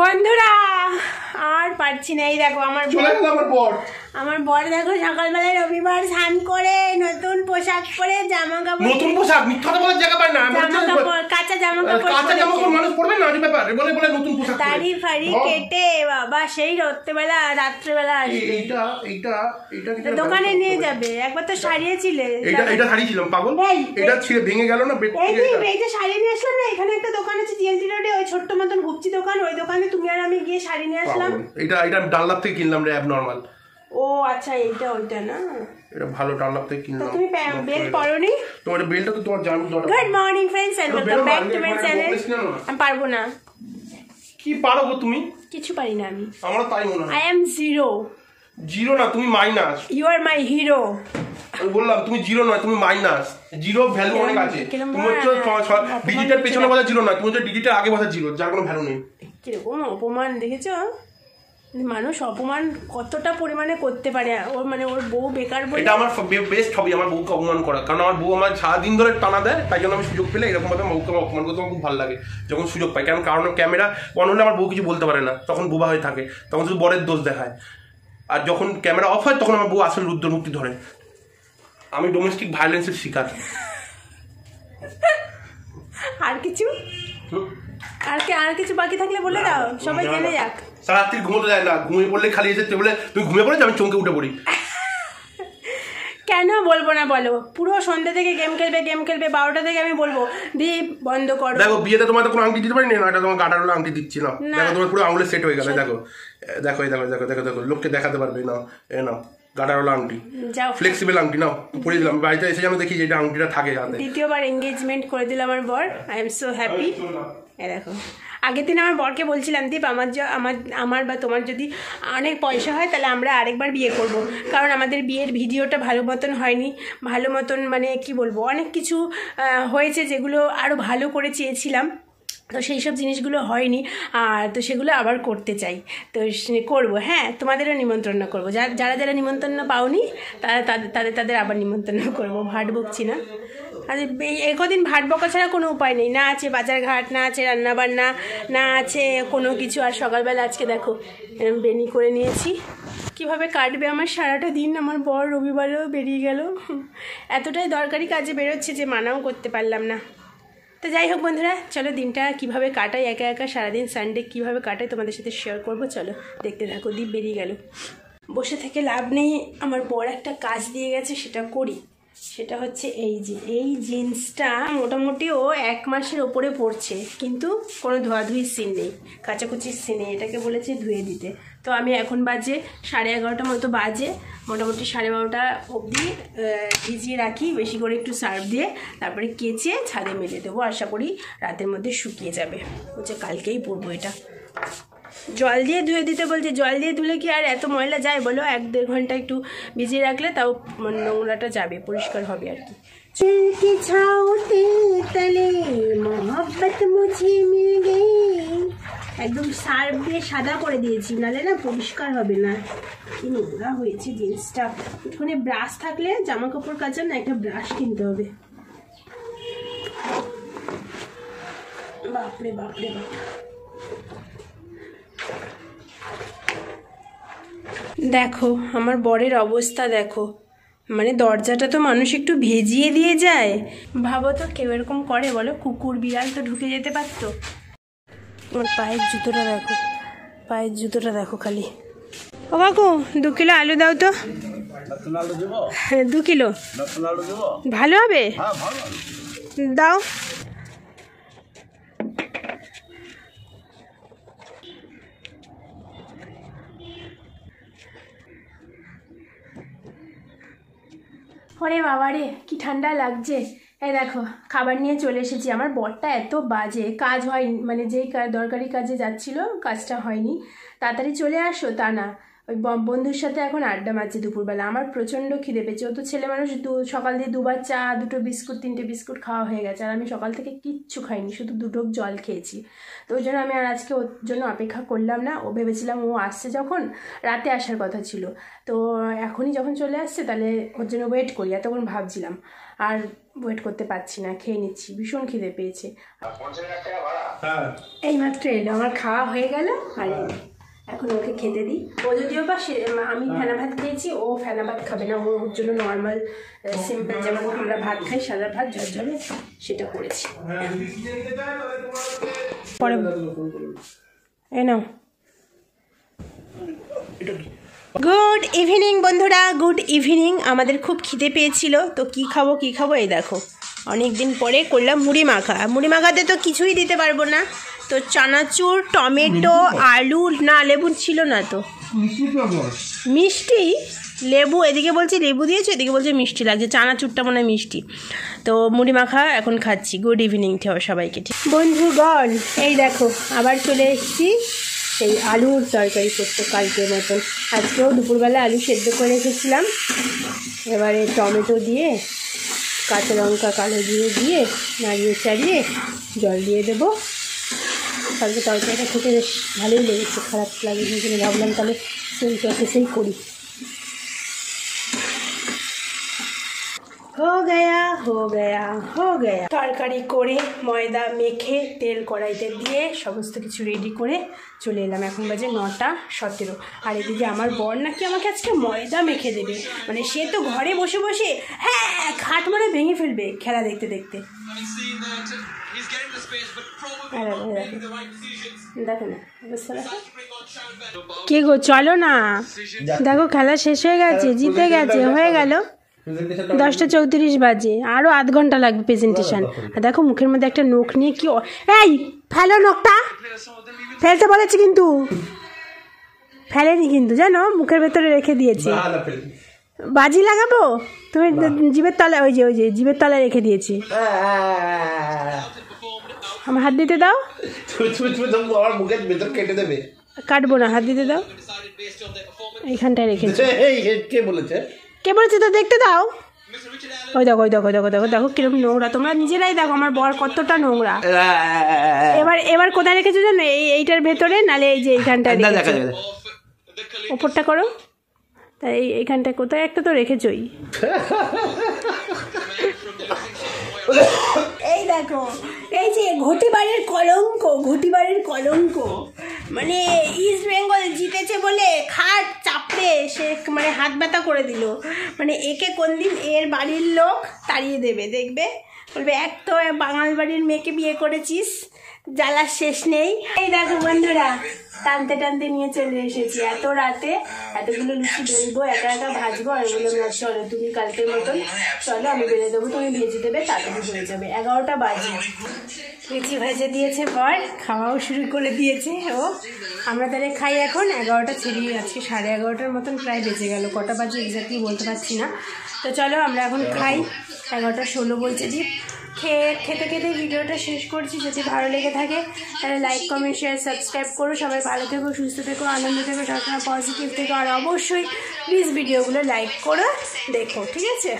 বন্ধুরা আর পারছি না। এই দেখো আমার বর দেখো সকালবেলায় রবিবার স্নান করে নতুন পোশাক পরে জামা কাপড়, নতুন পোশাক মিথ্যা বলার জায়গা পায় না। কাঁচা জামা কাপড় মানুষ পরবে না ব্যাপারে বলে বলে নতুন পোশাক দাড়ি ফাড়ি কেটে বাবা সেই রাত্রেবেলা আসবে। এইটা দোকানে নিয়ে যাবে। একবার তো সারিয়েছিলে। এটা সারিয়েছিলাম পাগল, এটা ছিঁড়ে ভেঙে গেল না। এই যে সারিয়ে নিয়ে আসলাম না, এখানে একটা দোকান আছে জিএলটি রোডে, ওই ছোট্ট মতন ঘুপচি দোকান, ওই দোকানে তুমি আর আমি গিয়ে শাড়ি নিয়ে আসলাম। এটা ডানলাপ থেকে কিনলাম রে, অ্যাবনরমাল। ও আচ্ছা, এইটা ওইটা না, এটা ভালো ডানলাপ থেকে কিনলাম। তুমি বেল্ট পরোনি? তোমার বেল্টটা তো তোমার জানো দরকার। Good morning friends and welcome back to my channel. আমি পারবো না। কি পারো গো তুমি? কিছু পারি না আমি। আমারও তাই মনে হয়। I am zero. জিরো না, তুমি minus. You are my hero. আমি বললাম তুমি জিরো নয়, তুমি মাইনাস। জিরো ভ্যালু অনেক আছে। তুমি হচ্ছে ডিজিটাল পেছনে বসা জিরো না, তুমি হচ্ছে ডিজিটাল আগে বসা জিরো, যার কোনো ভ্যালু নেই। কিরকম অপমান দেখেছো? মানুষ অপমান কতটা পরিমাণে করতে পারে। ওর মানে ওর বউ বেকার বলে। এটা আমার বেস্ট হবি, আমার বউকে অপমান করা। কারণ আমার বউ আমার সারাদিন ধরে টানা দেয়, তাই জন্য আমি সুযোগ পেলে এরকম ভাবে বউকে অপমান করতে আমার খুব ভালো লাগে যখন সুযোগ পাই। কারণ ক্যামেরা অন হলে আমার বউ কিছু বলতে পারে না, তখন বোবা হয়ে থাকে, তখন শুধু বরের দোষ দেখায়। আর যখন ক্যামেরা অফ হয় তখন আমার বউ আসলে রুদ্রমূর্তি ধরে। আমি ডোমেস্টিক ভায়োলেন্সের শিকার। আর কিছু আর কিছু বাকি থাকলে বলে দাও, সবাই জেনে যাক। সারাত্রি ঘুমোতে যায় না, ঘুমিয়ে পড়লে খালি এসে টেবিলে তুমি ঘুমিয়ে পড়ে আমি চমকে উঠে পড়ি। কেন বলবো না বলো? পুরো সন্ধ্যা থেকে গেম খেলবে 12টা থেকে আমি বলবো দীপ বন্ধ করো। দেখো বিয়েতে তোমার তো কোনো আংটি দিতে পারি না, এটা তোমার গাটার হলো আংটি দিচ্ছি না। দেখো তোমার পুরো আঙুলে সেট হয়ে গেল। দেখো দেখো দেখো দেখো দেখো লোককে দেখাতে পারবে না। নাও গাটার হলো আংটি, ফ্লেক্সিবল আংটি নাও, পরে দিলাম। বাড়িতে এসে আমি দেখি যে এটা আংটিটা থাকে হাতে। দ্বিতীয়বার এঙ্গেজমেন্ট করে দিল আমার বর। I am so happy. দেখো আগের দিন আমার বরকে বলছিলাম দীপ আমার বা তোমার যদি অনেক পয়সা হয় তাহলে আমরা আরেকবার বিয়ে করব, কারণ আমাদের বিয়ের ভিডিওটা ভালো মতন হয়নি, ভালো মতন মানে কি বলবো, অনেক কিছু হয়েছে যেগুলো আরও ভালো করে চেয়েছিলাম, তো সেই সব জিনিসগুলো হয়নি। আর তো সেগুলো আবার করতে চাই, তো করবো। হ্যাঁ, তোমাদেরও নিমন্ত্রণ করবো। যারা নিমন্ত্রণ পাওনি তাদের আবার নিমন্ত্রণ করবো। ভাট বকছি না, আর একদিন ভাট বকা ছাড়া কোনো উপায় নেই। না আছে বাজারঘাট, না আছে রান্নাবান্না, না আছে কোনো কিছু। আর সকালবেলা আজকে দেখো বেনি করে নিয়েছি। কিভাবে কাটবে আমার সারাটা দিন? আমার বর রবিবারেও বেরিয়ে গেল, এতটাই দরকারি কাজে বেরোচ্ছে যে মানাও করতে পারলাম না। তো যাই হোক বন্ধুরা, চলো দিনটা কিভাবে কাটাই, একা একা সারাদিন সানডে কিভাবে কাটাই তোমাদের সাথে শেয়ার করবো। চলো দেখতে থাকো। দীপ বেরিয়ে গেল, বসে থেকে লাভ নেই। আমার বড় একটা কাজ দিয়ে গেছে, সেটা করি। সেটা হচ্ছে এই জিন্সটা মোটামুটি ও 1 মাসের ওপরে পড়ছে, কিন্তু কোনো ধোয়াধুয়ির সিন নেই, কাচাকুচির সিন নেই। এটাকে বলেছে ধুয়ে দিতে। তো আমি এখন বাজে 11:30 মতো বাজে, মোটামুটি 12:30 অবধি ভিজিয়ে রাখি, বেশি করে একটু সার্ফ দিয়ে, তারপরে কেচে ছাদে মেলে দেবো। আশা করি রাতের মধ্যে শুকিয়ে যাবে। বলছে কালকেই পরবো এটা। জল দিয়ে ধুয়ে দিতে বলছে। জল দিয়ে ধুলে কি আর এত ময়লা যায় বলো? 1-1.5 ঘন্টা একটু ভিজিয়ে রাখলে তাও নোংরাটা যাবে, পরিষ্কার হবে আর কি। চুলকি ছাউতে তলে মোহব্বত মুঝে মিল গই। একদম সার্ফ দিয়ে সাদা করে দিয়েছি, নাহলে না পরিষ্কার হবে না। কি নোংরা হয়েছে জিন্সটা। ওখানে ব্রাশ থাকলে জামা কাপড় কাচার না একটা ব্রাশ কিনতে হবে। বাপরে বাপরে বাপ। দেখো আমার বরের অবস্থা দেখো, মানে দরজাটা তো মানুষ একটু ভেজিয়ে দিয়ে যায়। ভাবো তো কেউ এরকম করে বলো? কুকুর বিড়াল তো ঢুকে যেতে পারতো। আমার পায়ের জুতোটা দেখো খালি। ও কাকু 2 কিলো আলু দাও তো। 2 কিলো ভালো হবে, দাও। ওরে বাবা রে, কি ঠান্ডা লাগছে। এই দেখো খাবার নিয়ে চলে এসেছি। আমার বরটা এত বাজে, কাজ হয়নি, মানে যেই দরকারি কাজে যাচ্ছিল কাজটা হয়নি। তাড়াতাড়ি চলে আসো, তা না ওই বন্ধুর সাথে এখন আড্ডা মারছে দুপুরবেলা। আমার প্রচণ্ড খিদে পেয়েছে। ও তো ছেলে মানুষ, সকাল দিয়ে 2বার চা, 2টো বিস্কুট, 3টে বিস্কুট খাওয়া হয়ে গেছে, আর আমি সকাল থেকে কিচ্ছু খাইনি, শুধু 2 ঢোক জল খেয়েছি। তো ওই জন্য আমি আর আজকে ওর জন্য অপেক্ষা করলাম না। ও ভেবেছিলাম ও আসছে যখন, রাতে আসার কথা ছিল, তো এখনই যখন চলে আসছে তাহলে ওর জন্য ওয়েট করি, এতক্ষণ ভাবছিলাম। আর ওয়েট করতে পারছি না, খেয়ে নিচ্ছি, ভীষণ খিদে পেয়েছে। এইমাত্র এলো, আমার খাওয়া হয়ে গেল, আর এখন ওকে খেতে দিই। ও যদিও বা আমি ফেনা ভাত খেয়েছি, ও ফেনা ভাত খাবে না, ওর জন্য নর্মাল সিম্পল যেমন আমরা ভাত খাই, সাদা ভাত ঝরঝরে, সেটা করেছি। পরে এই নাও। গুড ইভিনিং বন্ধুরা, গুড ইভিনিং। আমাদের খুব খিদে পেয়েছিল, তো কি খাবো এই দেখো, অনেক দিন পরে করলাম মুড়ি মাখা। মুড়ি মাখাতে তো কিছুই দিতে পারবো না, তো চানাচুর, টমেটো, আলু, না লেবু ছিল না, তো মিষ্টি, লেবু, এদিকে বলছে লেবু দিয়েছে, এদিকে বলছে মিষ্টি লাগছে, চানাচুরটা মনে হয় মিষ্টি। তো মুড়ি মাখা এখন খাচ্ছি। গুড ইভিনিং সবাইকে। ঠিক বন্ধুগণ, এই দেখো আবার চলে এসেছি এই আলুর তরকারি করতে, কালকের মতন। আজকেও দুপুরবেলা আলু সেদ্ধ করে রেখেছিলাম, এবারে টমেটো দিয়ে, কাঁচা লঙ্কা, কালো জিরে দিয়ে নাড়িয়ে চাড়িয়ে জল দিয়ে দেবো। কালকে তরকারিটা খেতে বেশ ভালোই লেগেছে, খারাপ লাগে, সেই জন্য ভাবলাম তাহলে সেই প্রসেসেই করি। हो गया। তরকারি করে ময়দা মেখে তেল কড়াইতে দিয়ে সমস্ত কিছু রেডি করে চলে এলাম। এখন বাজে 9:17। আর এদিকে আমার বর নাকি আমাকে আজকে ময়দা মেখে দেবে, মানে সে তো ঘরে বসে বসে খাট মানে ভেঙে ফেলবে খেলা দেখতে দেখতে। দেখো না কে গো, চলো না, দেখো খেলা শেষ হয়ে গেছে, জিতে গেছে, হয়ে গেল। 10:34 বাজে, আরও আধ ঘন্টা লাগবে প্রেজেন্টেশন। আর দেখো মুখের মধ্যে একটা নখ নিয়ে কি, এই ফেলো নখটা, ফেলতে বলেছি কিন্তু ফেলেনি, কিন্তু জানো মুখের ভেতরে রেখে দিয়েছে। বাজি লাগাবো, তুমি জিভের তলায়, ওই যে জিভের তলায় রেখে দিয়েছি। আমার হাত দিতে দাও, মুখের ভেতর কেটে দেবে। কাটবো না, হাত দিতে দাও, এইখানটায় রেখেছি। কে বলেছে তো, দেখতে দাও। ওই দেখো কিরকম নোংরা, তোমরা নিজেরাই দেখো আমার বর কতটা নোংরা। এবার কোথায় রেখেছো জানো, এইটার ভেতরে, নালে এই যে এইখানটায় ওপরটা করো, তাই এইখানটায় কোথায় একটা তো রেখেছই। এই দেখো, এই যে ঘটিবাড়ির কলঙ্ক, মানে ইস্ট বেঙ্গল জিতেছে বলে খাট চাপড়ে সে মানে হাত ব্যথা করে দিল। মানে একে কোন দিন এর বাড়ির লোক তাড়িয়ে দেবে, দেখবে, বলবে এক তো বাঙাল বাড়ির মেয়েকে বিয়ে করেছিস, জ্বালার শেষ নেই। এই দেখো বন্ধুরা, টানতে নিয়ে চলে এসেছি। এত রাতে এতগুলো লুচি বেলবো, একা ভাজবো, আর বললাম না চলো তুমি কালকের মতন চলো, আমি বেলে দেবো, তুমি ভেজে দেবে, তাড়াতাড়ি হয়ে যাবে। 11টা বাজে, লুচি ভেজে দিয়েছে বর, খাওয়াও শুরু করে দিয়েছে ও। আমরা তাহলে খাই এখন। 11টা ছেড়িয়ে, আজকে 11:30 মতন প্রায় বেজে গেল, কটা বাজে এক্স্যাক্টলি বলতে পারছি না। তো চলো আমরা এখন খাই। 11:16 বলছে যে। খেতে ভিডিওটা শেষ করছি। যদি ভালো লেগে থাকে তাহলে লাইক, কমেন্ট, শেয়ার, সাবস্ক্রাইব করো। সবাই ভালো থেকো, সুস্থ থেকো, আনন্দ থেকো, সবসময় পজিটিভ থেকো, আর অবশ্যই প্লিজ ভিডিওগুলো লাইক করে দেখো, ঠিক আছে।